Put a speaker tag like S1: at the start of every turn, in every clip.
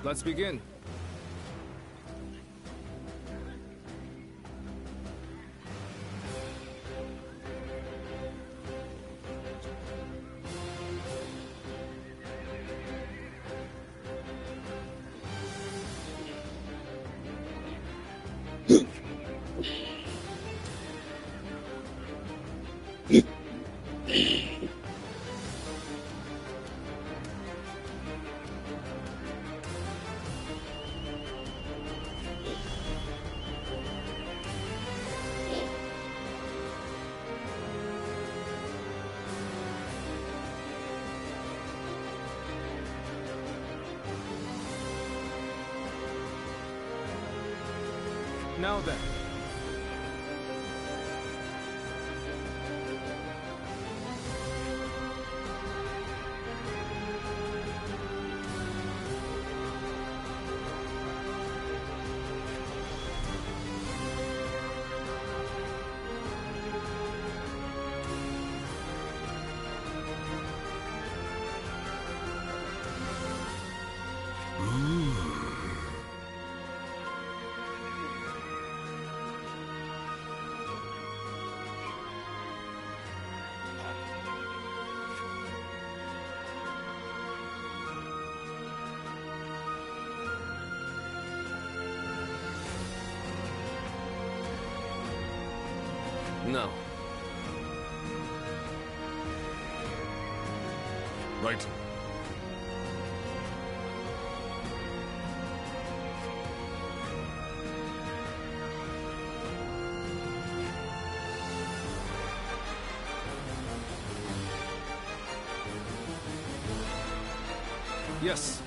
S1: Let's begin. Now then. No.
S2: Right.
S1: Yes.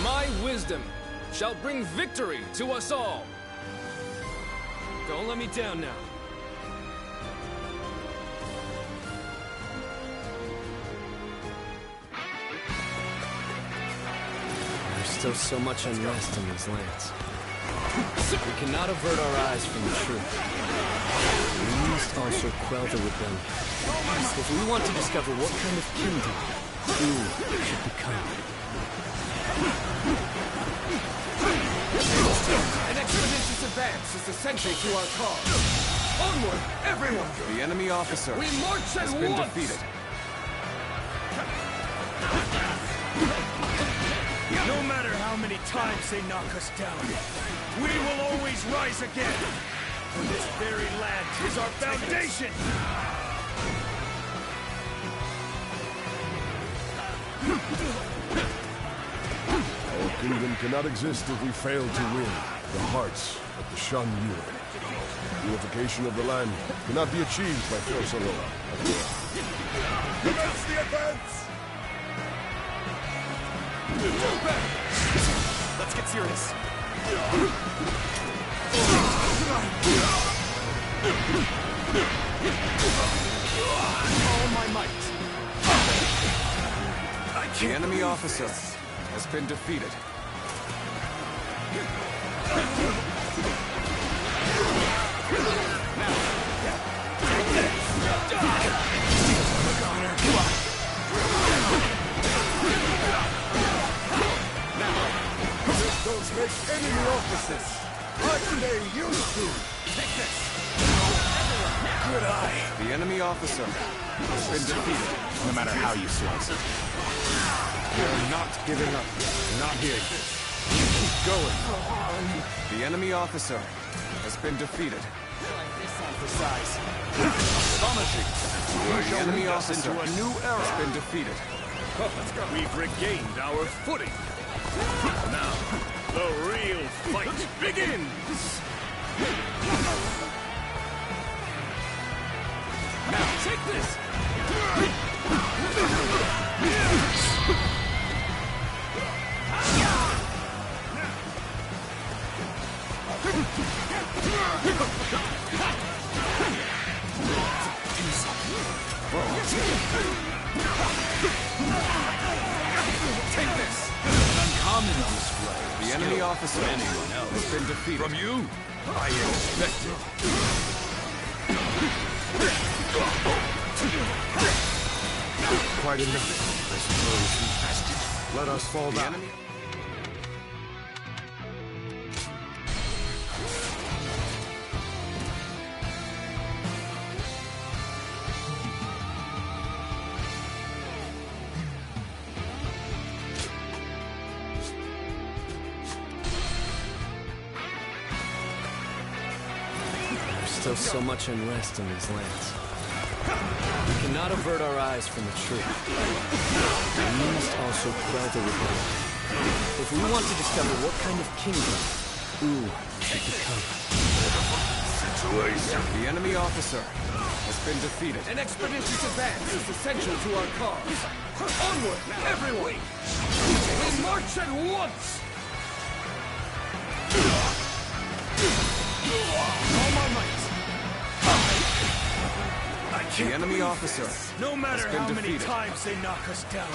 S1: My wisdom shall bring victory to us all. Don't let me down now. There's still so much unrest in these lands. We cannot avert our eyes from the truth. We must also quell the rebellion. If we want to discover what kind of kingdom we should become. An expeditious advance is essential to our cause. Onward, everyone!
S2: The enemy officer
S1: We march at
S2: has been
S1: once!
S2: defeated.
S3: No matter how many times they knock us down, we will always rise again. For this very land is our foundation.
S2: Our kingdom cannot exist if we fail to win the hearts of the Shan Yuan. Unification of the land cannot be achieved by force alone. Commence the advance!
S3: Let's get serious. All my might.
S2: The enemy officer has been defeated.
S3: Those make enemy officers like they used to. Take this. Good eye.
S2: The enemy officer has been defeated, no matter how you slice it.
S3: We're not giving up. Not here. Keep going.
S4: The enemy officer has been defeated.
S3: Astonishing.
S4: The enemy officer
S3: into a new era.
S4: has been defeated.
S3: We've regained our footing. Now, the real fight begins. Now, take this.
S4: Take this.
S3: Uncommon display.
S4: The enemy officer
S3: Anyone else
S4: has been defeated.
S3: From you, I expected. Quite enough, I suppose. Let us fall
S4: The
S3: back.
S4: enemy...
S1: There's still so much unrest in these lands. We cannot avert our eyes from the truth. We must also quell the rebellion. If we want to discover what kind of kingdom we should become.
S4: The enemy officer has been defeated.
S3: An expeditious advance is essential to our cause. Onward, everyone! We march at once! All my might!
S4: The enemy officer
S3: No matter
S4: has been
S3: how many
S4: defeated.
S3: times they knock us down,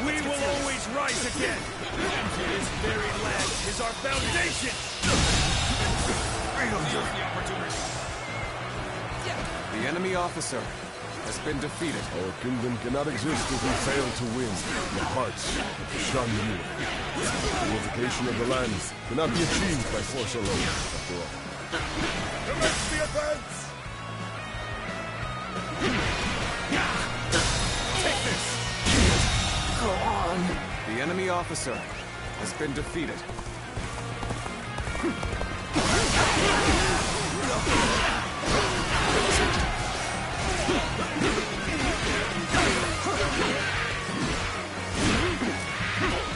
S3: we will always rise again. This very land is our foundation.
S4: The enemy officer has been defeated.
S2: Our kingdom cannot exist if we fail to win the hearts of the Shan Yuan. The unification of the land cannot be achieved by force alone, after all. Commence the advance!
S4: Take this!
S1: Go on.
S4: The enemy officer has been defeated.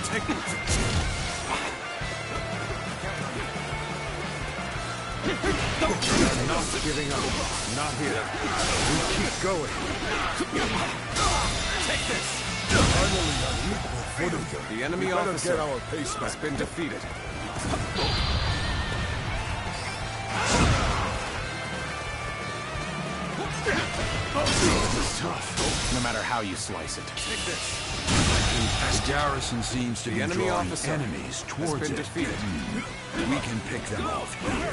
S3: Take it. Not giving up. Not here. We keep going.
S4: Take this!
S2: Finally, on equal footing.
S4: The enemy
S2: We better
S4: officer
S2: get our pace
S4: has
S2: back.
S4: been defeated.
S3: It's tough, no matter how you slice it.
S4: Take this!
S5: The garrison seems to
S4: The
S5: be
S4: enemy
S5: drawing
S4: officer
S5: enemies
S4: has
S5: towards
S4: been
S5: it.
S4: defeated.
S5: We can pick them off here.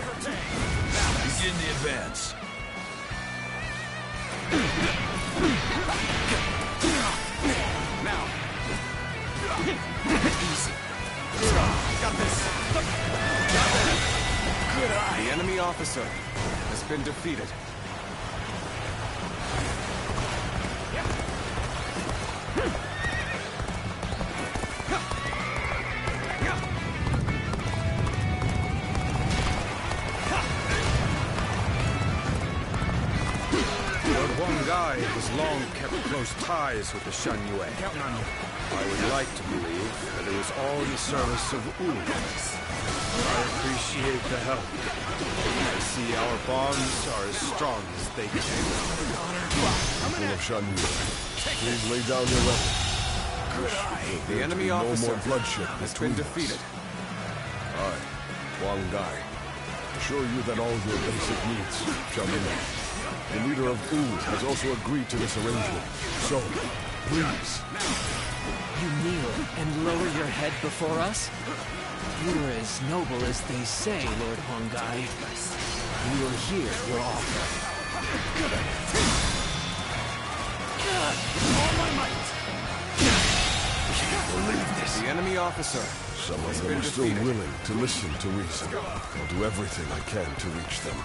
S5: Begin the advance.
S4: Now! Easy. Got this! Good eye! The enemy officer has been defeated.
S3: Lord Guy has long kept close ties with the Shan Yuan.
S1: Counting on you.
S3: I would like to believe that it was all in the service of Wu. I appreciate the help. I see our bonds are as strong as they can.
S2: People of Shan Yuan, please lay down your weapons.
S4: The enemy
S2: No
S4: officer
S2: more bloodshed
S4: has
S2: between
S4: been
S2: us.
S4: defeated.
S2: I, Wang Gai, assure you that all your basic needs shall be met. The leader of Wu has also agreed to this arrangement. So, please,
S1: You kneel and lower your head before us? You are as noble as they say, Lord Hongai. We will hear your offer.
S3: All my might! Can't believe this!
S4: The enemy officer
S2: some
S4: has
S2: of them
S4: been
S2: are still
S4: defeated.
S2: willing to listen to reason. I'll do everything I can to reach them.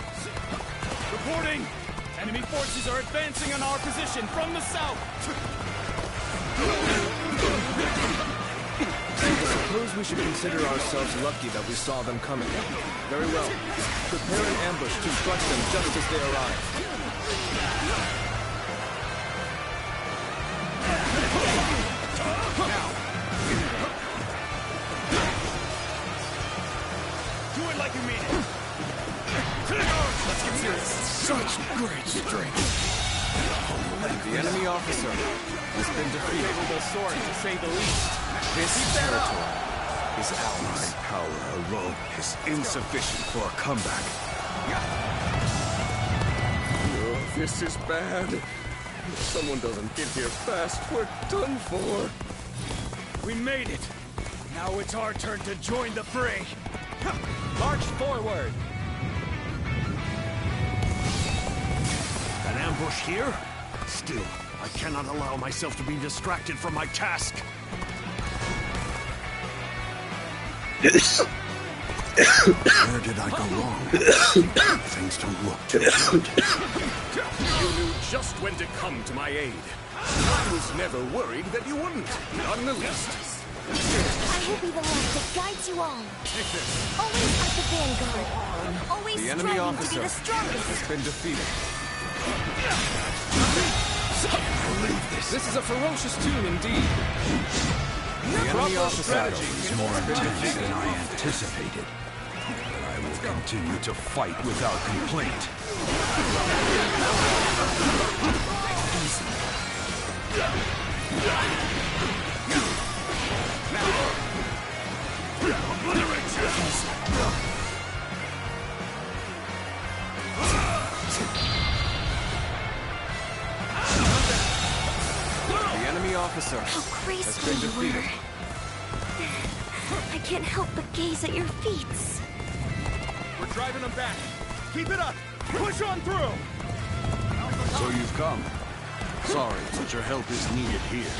S3: Reporting! Enemy forces are advancing on our position from the south! suppose we should consider ourselves lucky that we saw them coming. Very well. Prepare an ambush to crush them just as they arrive.
S5: Now! Do it like you mean it! Let's get serious.
S3: Such great strength.
S4: The enemy officer has been defeated.
S5: Favorable sword, to say the least.
S4: This territory is ours.
S5: My power alone is insufficient for a comeback.
S2: Oh, this is bad. If someone doesn't get here fast, we're done for.
S5: We made it. Now it's our turn to join the fray. March forward. An ambush here? Still, I cannot allow myself to be distracted from my task. Where did I go wrong? Things don't look too good.
S2: You knew just when to come to my aid. I was never worried that you wouldn't. Not in the least.
S6: I will be the light that guides you all. Always at the vanguard. Always
S4: The enemy
S6: striving to be
S4: officer
S6: the strongest.
S4: has been defeated.
S1: This is a ferocious tune indeed.
S4: The enemy officer
S5: Is more intense than I anticipated. But I will continue to fight without complaint.
S4: The enemy officer
S6: How
S4: has
S6: graceful
S4: been
S6: you
S4: defeated.
S6: were. I can't help but gaze at your feet.
S5: We're driving them back. Keep it up. Push on through. So you've come. Sorry, but your help is needed here.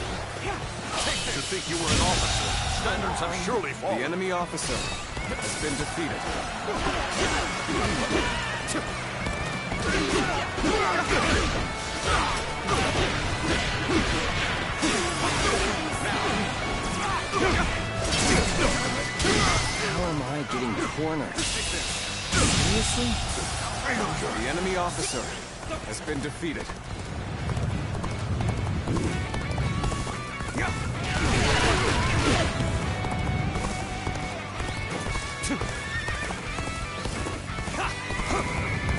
S5: To think you were an officer. Standards have surely
S4: The
S5: fallen.
S4: enemy officer has been defeated.
S1: How am I getting cornered? Seriously?
S4: The enemy officer has been defeated.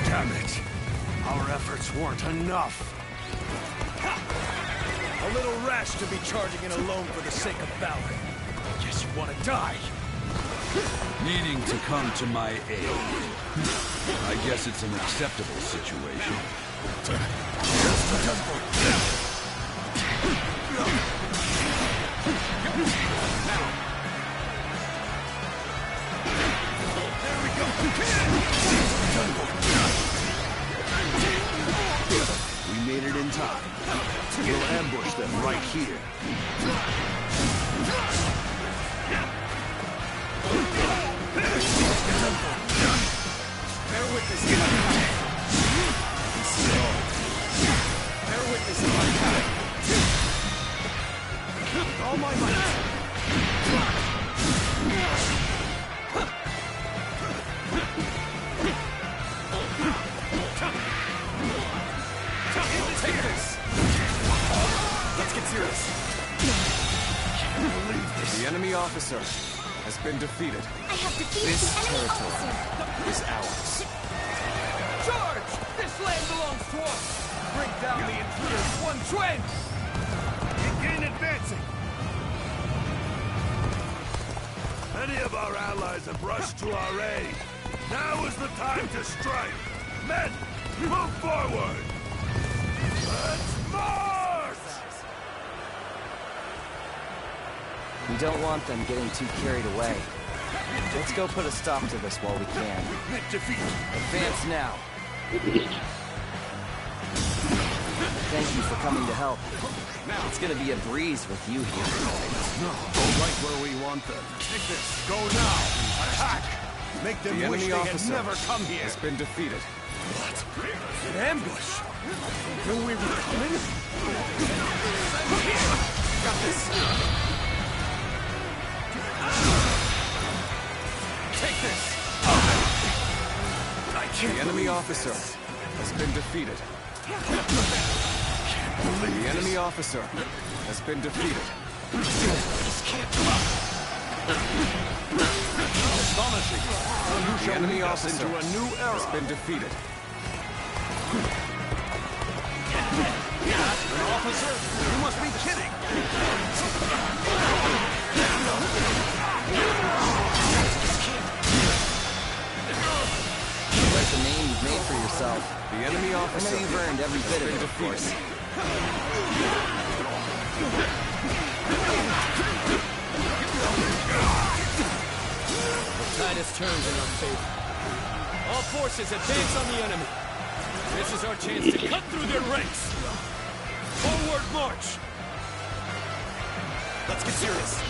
S5: Damn it. Our efforts weren't enough. A little rash to be charging in alone for the sake of valor. Guess you want to die. Needing to come to my aid. I guess it's an acceptable situation. We made it in time. We'll ambush them right here.
S3: Bear witness to my power. Bear witness to my power. All my might. Take this. Let's get serious.
S4: The enemy officer has been defeated.
S6: I have defeated
S4: This
S6: the enemy
S4: territory
S6: officer.
S4: is ours.
S3: Charge! This land belongs to us. Break down the intruders one twin.
S5: Begin advancing. Many of our allies have rushed to our aid. Now is the time to strike. Men, move forward. Let's march!
S1: We don't want them getting too carried away. Let's go put a stop to this while we can.
S5: Defeat.
S1: Advance now. Thank you for coming to help. It's gonna be a breeze with you here.
S5: No, right where we want them. Take this. Go now. Attack.
S3: Make them
S4: The
S3: wish
S4: enemy
S3: they had
S4: officer
S3: never come here.
S4: has been defeated.
S3: What? An ambush? Knew we were coming?
S4: Got this. Take this.
S3: I can't.
S4: The enemy officer has been defeated. The enemy officer has been defeated.
S3: Astonishing. You
S4: The
S3: shall
S4: enemy
S3: lead us
S4: officer
S3: into a new era.
S4: has been defeated.
S3: An officer? You must be kidding.
S1: Write the name you've made for yourself.
S4: The enemy
S1: I
S4: officer
S1: know you've earned every bit of it, of course. The tide has turned in our favor. All forces advance on the enemy. This is our chance to cut through their ranks. Forward march!
S3: Let's get serious.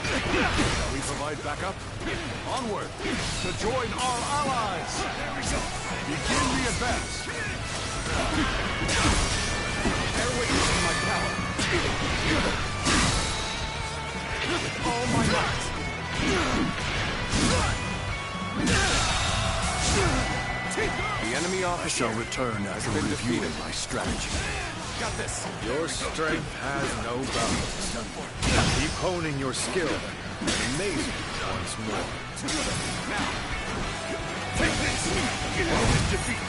S3: Shall we provide backup? Onward to join our allies. There we go. Begin the advance. Bear witness to my power. With all my might.
S4: The enemy officer
S3: Shall return after
S4: been
S3: reviewing
S4: defeated.
S3: my strategy.
S4: got this.
S3: Your strength has no bounds. Keep honing your skill and amaze me once more. Now, take this! Always defeat!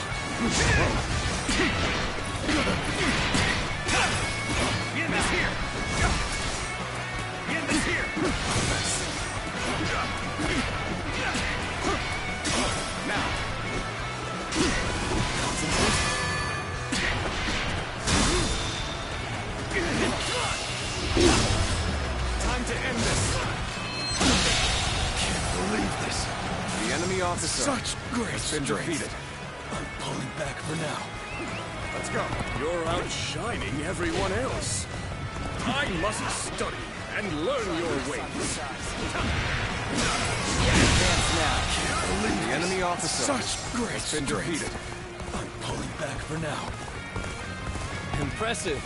S3: The end is here! The end is here! Now!
S4: Time to end this.
S3: Can't believe this.
S4: The enemy officer
S3: Such great
S4: has been
S3: strength.
S4: defeated.
S3: I'm pulling back for now.
S4: Let's go.
S3: You're outshining everyone else. I must study and learn your ways.
S1: Advance now.
S4: The enemy officer
S3: Such great
S4: has been
S3: strength.
S4: defeated.
S3: I'm pulling back for now.
S1: Impressive,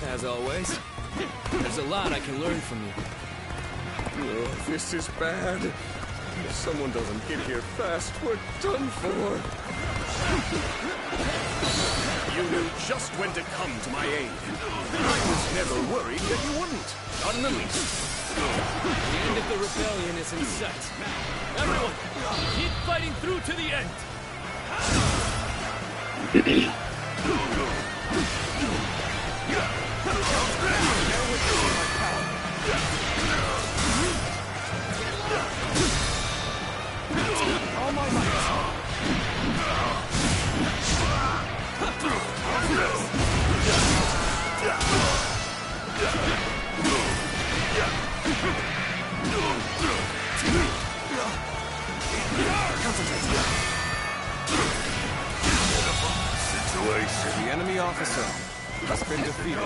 S1: as always. There's a lot I can learn from you.
S2: Oh, this is bad. If someone doesn't get here fast, we're done for.
S3: You knew just when to come to my aid. I was never worried that you wouldn't. Not in the least.
S1: The end of the rebellion is in sight. Everyone, keep fighting through to the end!
S3: All my might.
S4: The enemy officer has been defeated.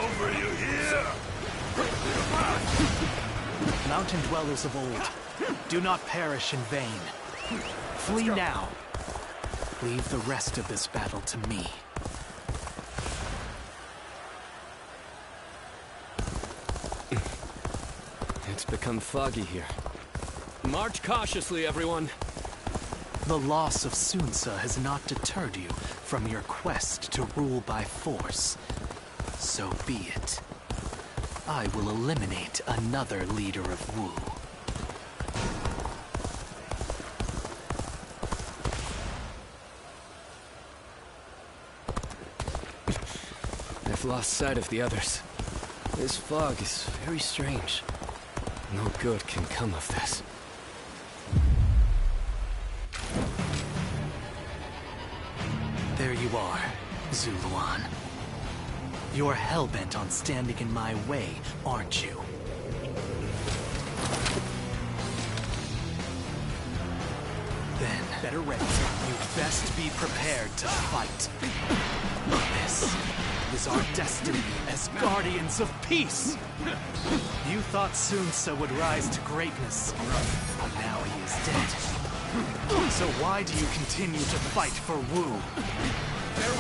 S7: Mountain dwellers of old, do not perish in vain. Flee now. Leave the rest of this battle to me.
S1: It's become foggy here. March cautiously, everyone.
S7: The loss of Sunsa has not deterred you from your quest to rule by force. So be it. I will eliminate another leader of Wu.
S1: I've lost sight of the others. This fog is very strange. No good can come of this.
S7: There you are, Zuluan. You're hellbent on standing in my way, aren't you? Then, better ready. You'd best be prepared to fight. This is our destiny as guardians of peace. You thought Sunsa would rise to greatness, but now he is dead. So why do you continue to fight for Wu?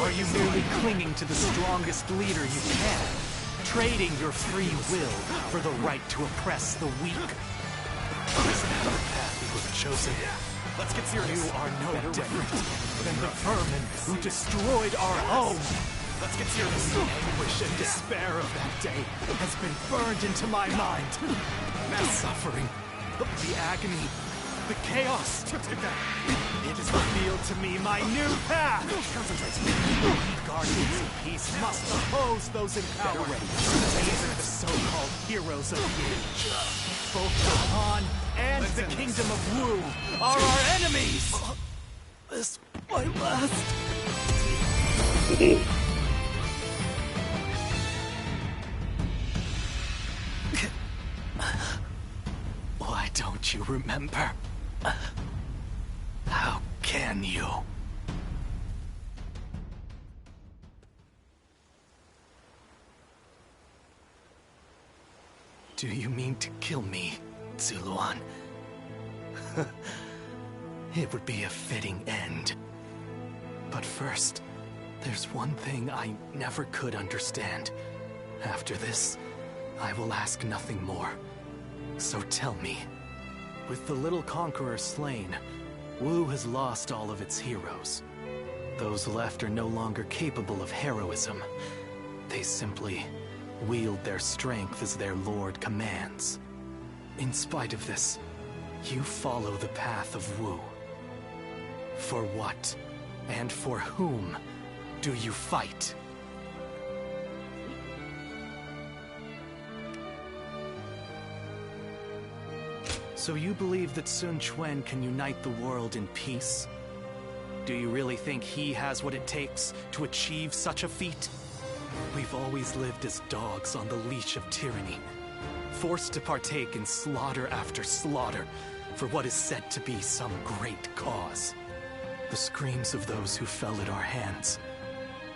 S7: Are you merely clinging to the strongest leader you can, trading your free will for the right to oppress the weak? Is that the path you have chosen?
S4: Let's get serious.
S7: You are no different than the vermin who destroyed our home.
S4: Let's get serious.
S7: The anguish and despair of that day has been burned into my mind. The suffering, the agony, the chaos. It has revealed to me my new path. We guardians of peace must oppose those in power. These are the so-called heroes of the age. Both the Han and the kingdom of Wu are our enemies. This my last. Why don't you remember? How can you? Do you mean to kill me, Zuluan? It would be a fitting end. But first, there's one thing I never could understand. After this, I will ask nothing more. So tell me, with the little conqueror slain, Wu has lost all of its heroes. Those left are no longer capable of heroism. They simply wield their strength as their lord commands. In spite of this, you follow the path of Wu. For what, and for whom, do you fight? So you believe that Sun Quan can unite the world in peace? Do you really think he has what it takes to achieve such a feat? We've always lived as dogs on the leash of tyranny, forced to partake in slaughter after slaughter for what is said to be some great cause. The screams of those who fell at our hands,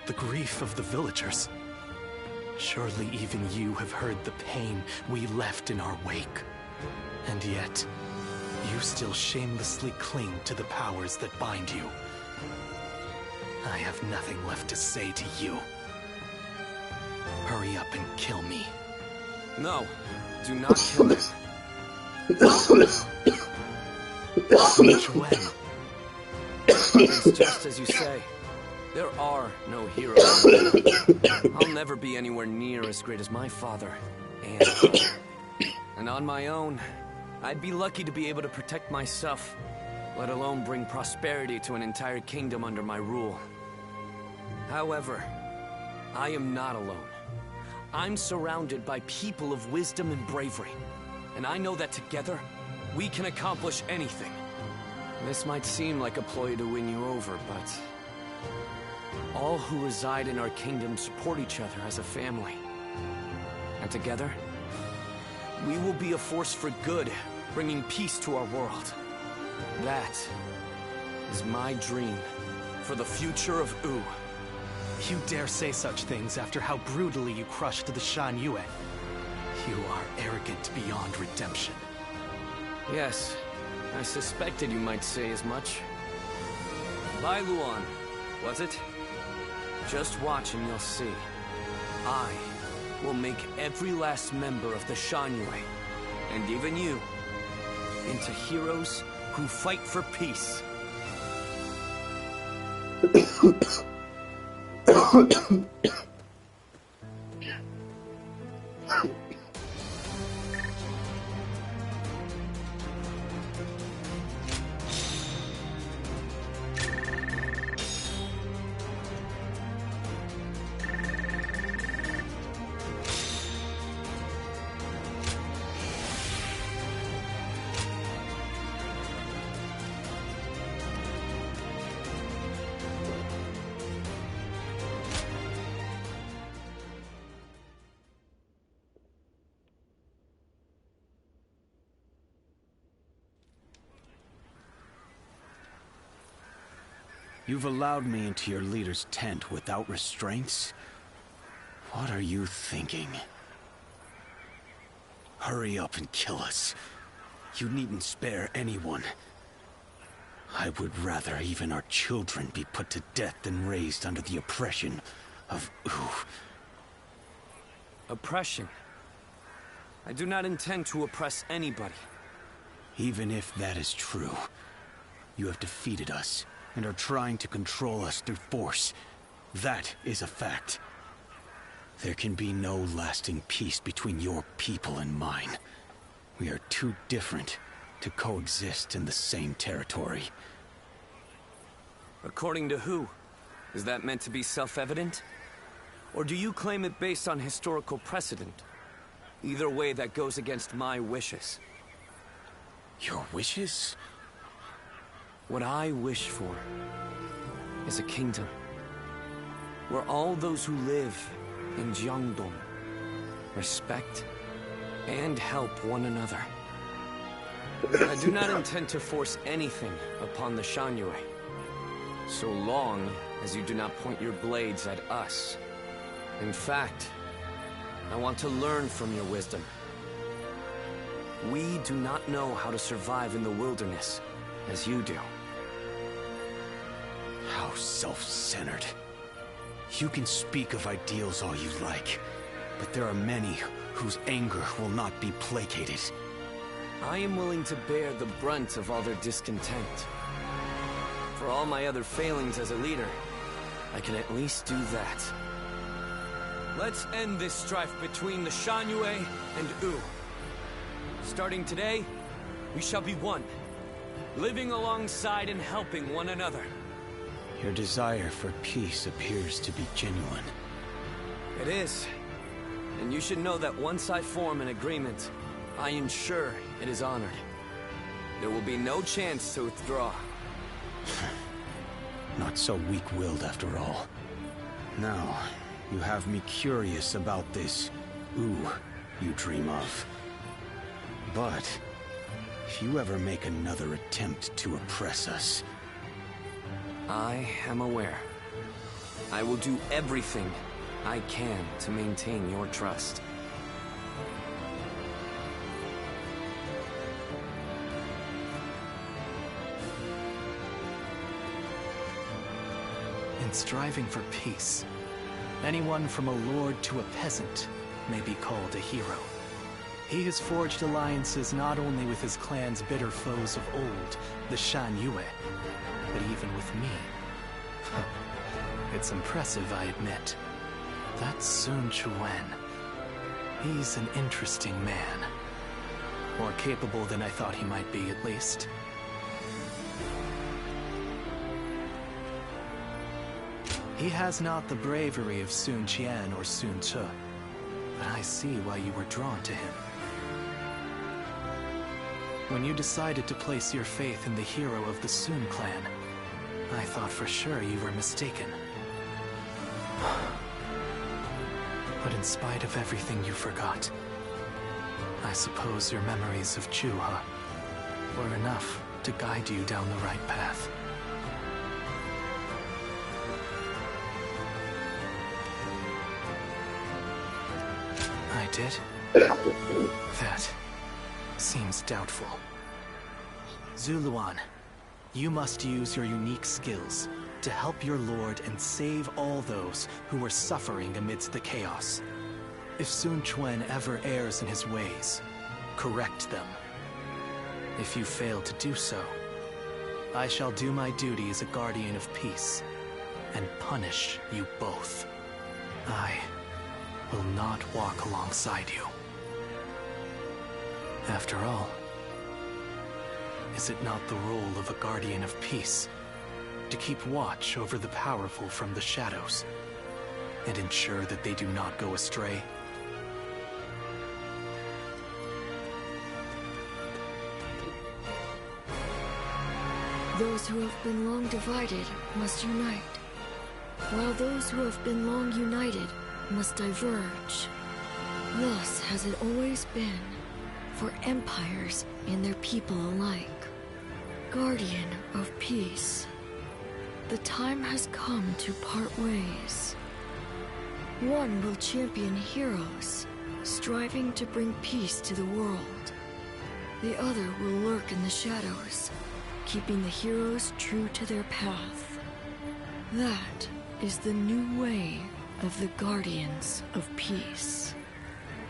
S7: the grief of the villagers. Surely even you have heard the pain we left in our wake. And yet, you still shamelessly cling to the powers that bind you. I have nothing left to say to you. Hurry up and kill me.
S1: No, do not kill me.
S7: When?
S1: It's just as you say. There are no heroes. I'll never be anywhere near as great as my father. And on my own, I'd be lucky to be able to protect myself, let alone bring prosperity to an entire kingdom under my rule. However, I am not alone. I'm surrounded by people of wisdom and bravery, and I know that together, we can accomplish anything. This might seem like a ploy to win you over, but all who reside in our kingdom support each other as a family. And together, we will be a force for good, bringing peace to our world. That is my dream for the future of Wu.
S7: You dare say such things after how brutally you crushed the Shan Yue. You are arrogant beyond redemption.
S1: Yes, I suspected you might say as much. Bai Luan, was it? Just watch and you'll see. I will make every last member of the Shan Yue, and even you, into heroes who fight for peace.
S8: You've allowed me into your leader's tent without restraints? What are you thinking? Hurry up and kill us. You needn't spare anyone. I would rather even our children be put to death than raised under the oppression of Ooh.
S1: Oppression? I do not intend to oppress anybody.
S8: Even if that is true, you have defeated us and are trying to control us through force. That is a fact. There can be no lasting peace between your people and mine. We are too different to coexist in the same territory.
S1: According to who? Is that meant to be self-evident? Or do you claim it based on historical precedent? Either way, that goes against my wishes.
S8: Your wishes?
S1: What I wish for is a kingdom where all those who live in Jiangdong respect and help one another. I do not intend to force anything upon the Shanyue, so long as you do not point your blades at us. In fact, I want to learn from your wisdom. We do not know how to survive in the wilderness as you do.
S8: How self-centered. You can speak of ideals all you like, but there are many whose anger will not be placated.
S1: I am willing to bear the brunt of all their discontent. For all my other failings as a leader, I can at least do that. Let's end this strife between the Shanyue and Wu. Starting today, we shall be one, living alongside and helping one another.
S8: Your desire for peace appears to be genuine.
S1: It is. And you should know that once I form an agreement, I ensure it is honored. There will be no chance to withdraw.
S8: Not so weak-willed after all. Now, you have me curious about this Wu you dream of. But if you ever make another attempt to oppress us...
S1: I am aware. I will do everything I can to maintain your trust.
S7: In striving for peace, anyone from a lord to a peasant may be called a hero. He has forged alliances not only with his clan's bitter foes of old, the Shanyue, but even with me. It's impressive, I admit. That's Sun Quan. He's an interesting man. More capable than I thought he might be, at least. He has not the bravery of Sun Qian or Sun Ce, but I see why you were drawn to him. When you decided to place your faith in the hero of the Sun clan, I thought for sure you were mistaken. But in spite of everything you forgot, I suppose your memories of Juha were enough to guide you down the right path. I did? That seems doubtful. Zuluan, you must use your unique skills to help your lord and save all those who are suffering amidst the chaos. If Sun Quan ever errs in his ways, correct them. If you fail to do so, I shall do my duty as a guardian of peace and punish you both. I will not walk alongside you. After all, is it not the role of a guardian of peace to keep watch over the powerful from the shadows and ensure that they do not go astray?
S9: Those who have been long divided must unite, while those who have been long united must diverge. Thus has it always been for empires and their people alike. Guardian of peace. the time has come to part ways. One will champion heroes, striving to bring peace to the world. The other will lurk in the shadows, keeping the heroes true to their path. That is the new way of the Guardians of Peace.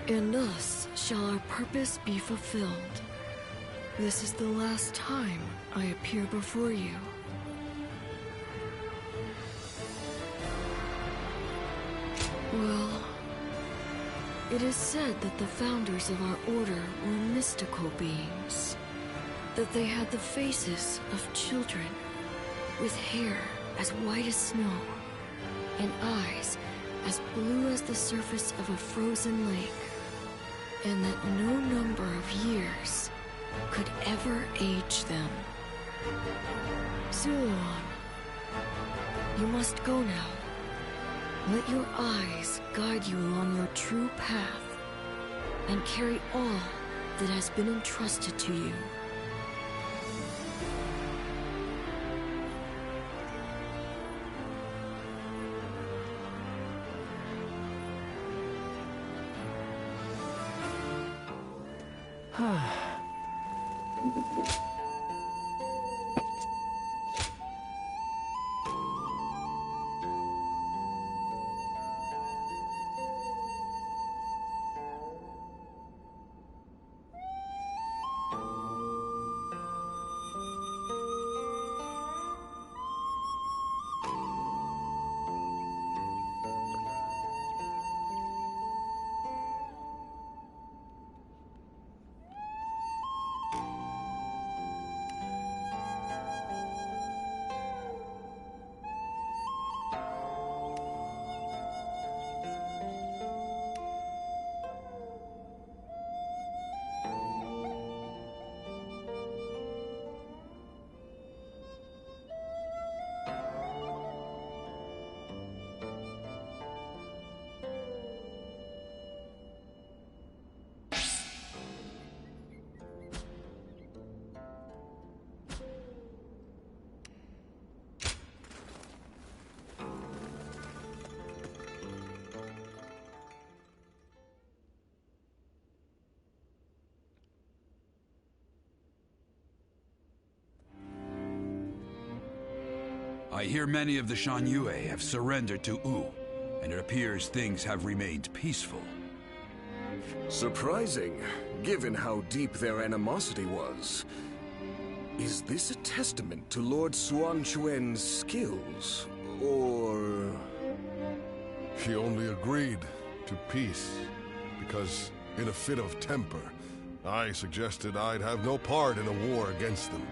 S9: And thus shall our purpose be fulfilled. This is the last time I appear before you. Well, it is said that the founders of our order were mystical beings. That they had the faces of children, with hair as white as snow, and eyes as blue as the surface of a frozen lake, and that no number of years could ever age them. Zuluan, you must go now. Let your eyes guide you along your true path, and carry all that has been entrusted to you.
S5: I hear many of the Shan Yue have surrendered to Wu, and it appears things have remained peaceful.
S2: Surprising, given how deep their animosity was. Is this a testament to Lord Suan Chuen's skills, or...
S3: He only agreed to peace because, in a fit of temper, I suggested I'd have no part in a war against them.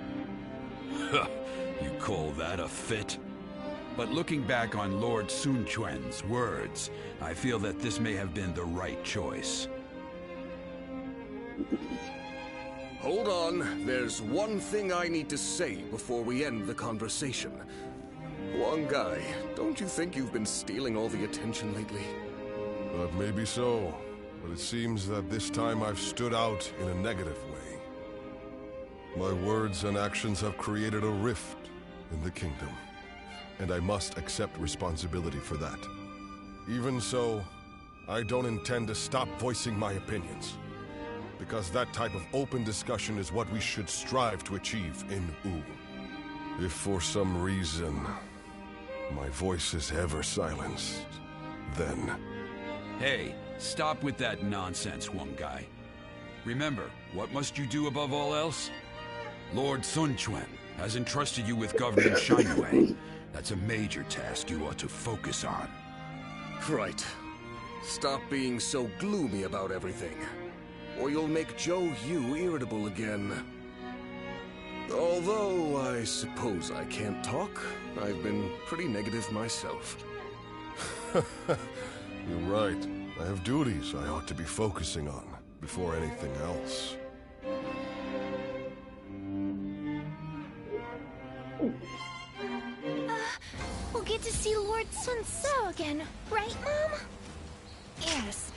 S5: You call that a fit? But looking back on Lord Sun Quan's words, I feel that this may have been the right choice.
S2: Hold on, there's one thing I need to say before we end the conversation. Huang Gai, don't you think you've been stealing all the attention lately?
S3: That may be so, but it seems that this time I've stood out in a negative way. My words and actions have created a rift in the kingdom, and I must accept responsibility for that. Even so, I don't intend to stop voicing my opinions, because that type of open discussion is what we should strive to achieve in Wu. If for some reason my voice is ever silenced, then...
S5: Hey, stop with that nonsense, Huang Gai. Remember, what must you do above all else? Lord Sun Quan has entrusted you with governing Shan. That's a major task you ought to focus on.
S2: Right. Stop being so gloomy about everything, or you'll make Zhou Yu irritable again. Although, I suppose I can't talk. I've been pretty negative myself.
S3: You're right. I have duties I ought to be focusing on before anything else.
S6: We'll get to see Lord Sun So again, right, Mom? Yes.